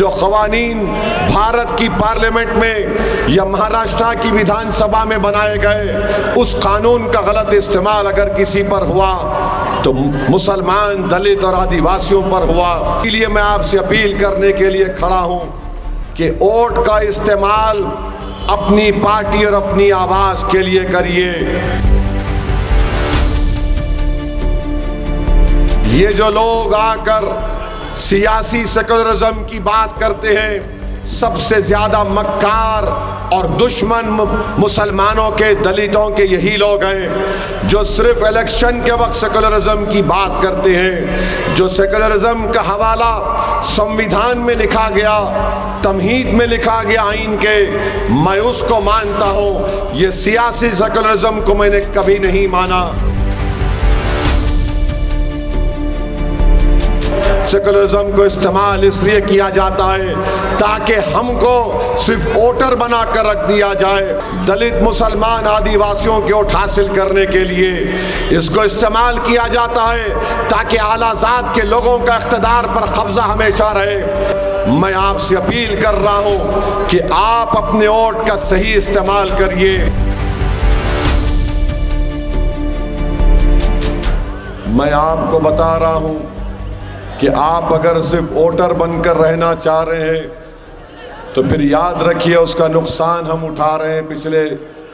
जो क़वानीन भारत की पार्लियामेंट में या महाराष्ट्र की विधानसभा में बनाए गए, उस कानून का गलत इस्तेमाल अगर किसी पर हुआ तो मुसलमान, दलित और आदिवासियों पर हुआ। इसलिए मैं आपसे अपील करने के लिए खड़ा हूं कि वोट का इस्तेमाल अपनी पार्टी और अपनी आवाज के लिए करिए। ये जो लोग आकर सियासी सेकुलरिज्म की बात करते हैं, सबसे ज्यादा मक्कार और दुश्मन मुसलमानों के, दलितों के यही लोग हैं जो सिर्फ इलेक्शन के वक्त सेकुलरिज्म की बात करते हैं। जो सेकुलरिज्म का हवाला संविधान में लिखा गया, तमहीद में लिखा गया आइन के, मैं उसको मानता हूं। ये सियासी सेकुलरिज्म को मैंने कभी नहीं माना। सेकुलरिज्म को इस्तेमाल इसलिए किया जाता है ताकि हमको सिर्फ वोटर बनाकर रख दिया जाए। दलित, मुसलमान, आदिवासियों के वोट हासिल करने के लिए इसको इस्तेमाल किया जाता है ताकि आलाजात के लोगों का इख्तिदार पर कब्जा हमेशा रहे। मैं आपसे अपील कर रहा हूं कि आप अपने वोट का सही इस्तेमाल करिए। मैं आपको बता रहा हूं कि आप अगर सिर्फ वोटर बनकर रहना चाह रहे हैं तो फिर याद रखिए उसका नुकसान हम उठा रहे हैं। पिछले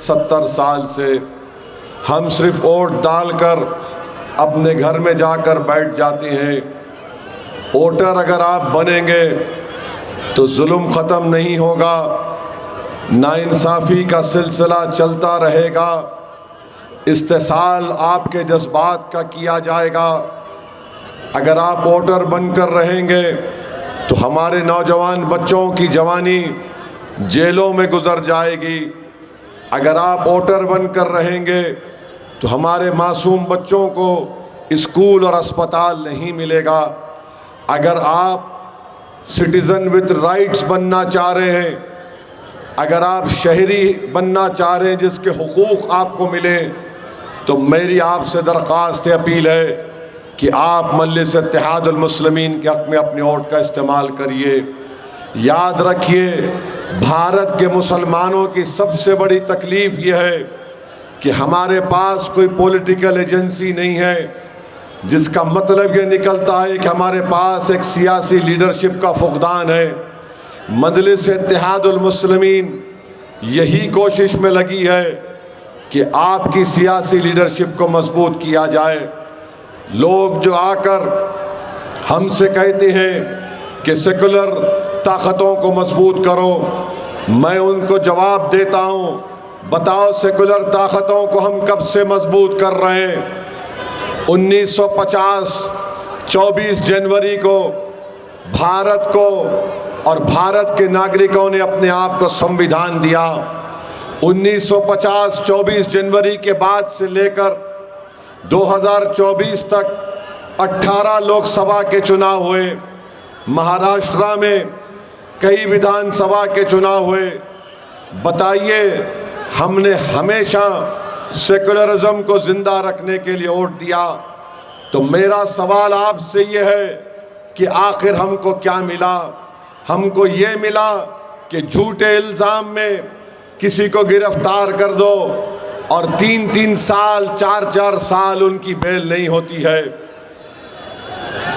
70 साल से हम सिर्फ वोट डालकर अपने घर में जाकर बैठ जाते हैं। वोटर अगर आप बनेंगे तो जुल्म ख़त्म नहीं होगा, नाइंसाफ़ी का सिलसिला चलता रहेगा, इस्तेसाल आपके जज्बात का किया जाएगा। अगर आप वोटर बनकर रहेंगे तो हमारे नौजवान बच्चों की जवानी जेलों में गुजर जाएगी। अगर आप वोटर बनकर रहेंगे तो हमारे मासूम बच्चों को स्कूल और अस्पताल नहीं मिलेगा। अगर आप सिटीज़न विद राइट्स बनना चाह रहे हैं, अगर आप शहरी बनना चाह रहे हैं जिसके हुकूक आपको मिले, तो मेरी आपसे दरख्वास्त अपील है कि आप मजलिस इत्तेहादुल मुस्लिमीन के हक़ में अपने वोट का इस्तेमाल करिए। याद रखिए, भारत के मुसलमानों की सबसे बड़ी तकलीफ़ ये है कि हमारे पास कोई पॉलिटिकल एजेंसी नहीं है, जिसका मतलब ये निकलता है कि हमारे पास एक सियासी लीडरशिप का फुक़दान है। मजलिस इत्तेहादुल मुस्लिमीन यही कोशिश में लगी है कि आपकी सियासी लीडरशिप को मजबूत किया जाए। लोग जो आकर हमसे कहते हैं कि सेकुलर ताकतों को मजबूत करो, मैं उनको जवाब देता हूँ, बताओ सेकुलर ताकतों को हम कब से मजबूत कर रहे हैं? 1950 24 जनवरी को भारत को और भारत के नागरिकों ने अपने आप को संविधान दिया। 1950 24 जनवरी के बाद से लेकर 2024 तक 18 लोकसभा के चुनाव हुए, महाराष्ट्र में कई विधानसभा के चुनाव हुए। बताइए, हमने हमेशा सेकुलरिज्म को जिंदा रखने के लिए वोट दिया। तो मेरा सवाल आपसे ये है कि आखिर हमको क्या मिला? हमको ये मिला कि झूठे इल्ज़ाम में किसी को गिरफ्तार कर दो और 3-3 साल, 4-4 साल उनकी बेल नहीं होती है,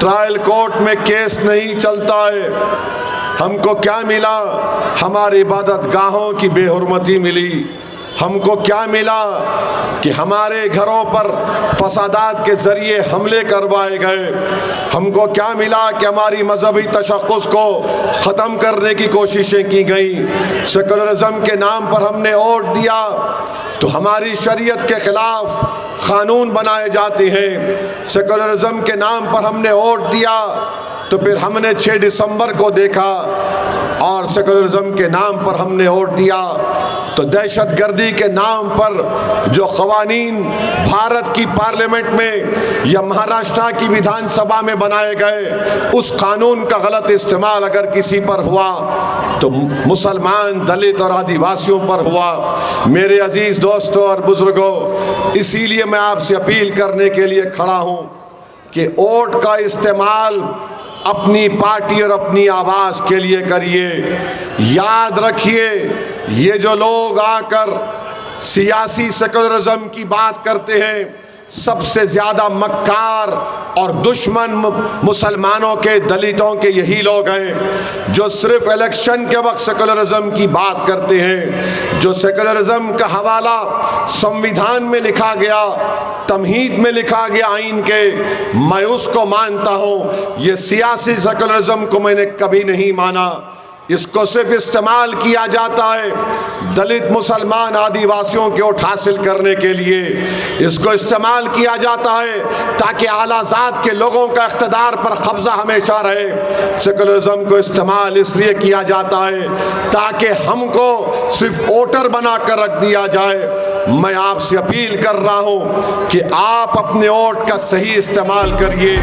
ट्रायल कोर्ट में केस नहीं चलता है। हमको क्या मिला? हमारी इबादत गाहों की बेहुरमती मिली। हमको क्या मिला कि हमारे घरों पर फसादात के ज़रिए हमले करवाए गए। हमको क्या मिला कि हमारी मजहबी तशक्कुस को ख़त्म करने की कोशिशें की गई। सेकुलरिज्म के नाम पर हमने वोट दिया तो हमारी शरीयत के ख़िलाफ़ क़ानून बनाए जाते हैं। सेकुलरिज्म के नाम पर हमने वोट दिया तो फिर हमने 6 दिसंबर को देखा और सेकुलरिज्म के नाम पर हमने वोट दिया तो दहशतगर्दी के नाम पर जो क़वानीन भारत की पार्लियामेंट में या महाराष्ट्र की विधानसभा में बनाए गए, उस कानून का गलत इस्तेमाल अगर किसी पर हुआ तो मुसलमान, दलित और आदिवासियों पर हुआ। मेरे अजीज़ दोस्तों और बुज़ुर्गों, इसीलिए मैं आपसे अपील करने के लिए खड़ा हूँ कि वोट का इस्तेमाल अपनी पार्टी और अपनी आवाज़ के लिए करिए। याद रखिए, ये जो लोग आकर सियासी सेकुलरिज्म की बात करते हैं, सबसे ज़्यादा मक्कार और दुश्मन मुसलमानों के, दलितों के यही लोग हैं जो सिर्फ इलेक्शन के वक्त सेकुलरिज्म की बात करते हैं। जो सेकुलरिज्म का हवाला संविधान में लिखा गया, तमहीद में लिखा गया आइन के, मैं उसको मानता हूँ। ये सियासी सेकुलरिज्म को मैंने कभी नहीं माना। इसको सिर्फ इस्तेमाल किया जाता है दलित, मुसलमान, आदिवासियों के वोट हासिल करने के लिए। इसको इस्तेमाल किया जाता है ताकि आलाजात के लोगों का इख्तिदार पर कब्जा हमेशा रहे। सेकुलरिज्म को इस्तेमाल इसलिए किया जाता है ताकि हमको सिर्फ वोटर बना कर रख दिया जाए। मैं आपसे अपील कर रहा हूँ कि आप अपने वोट का सही इस्तेमाल करिए।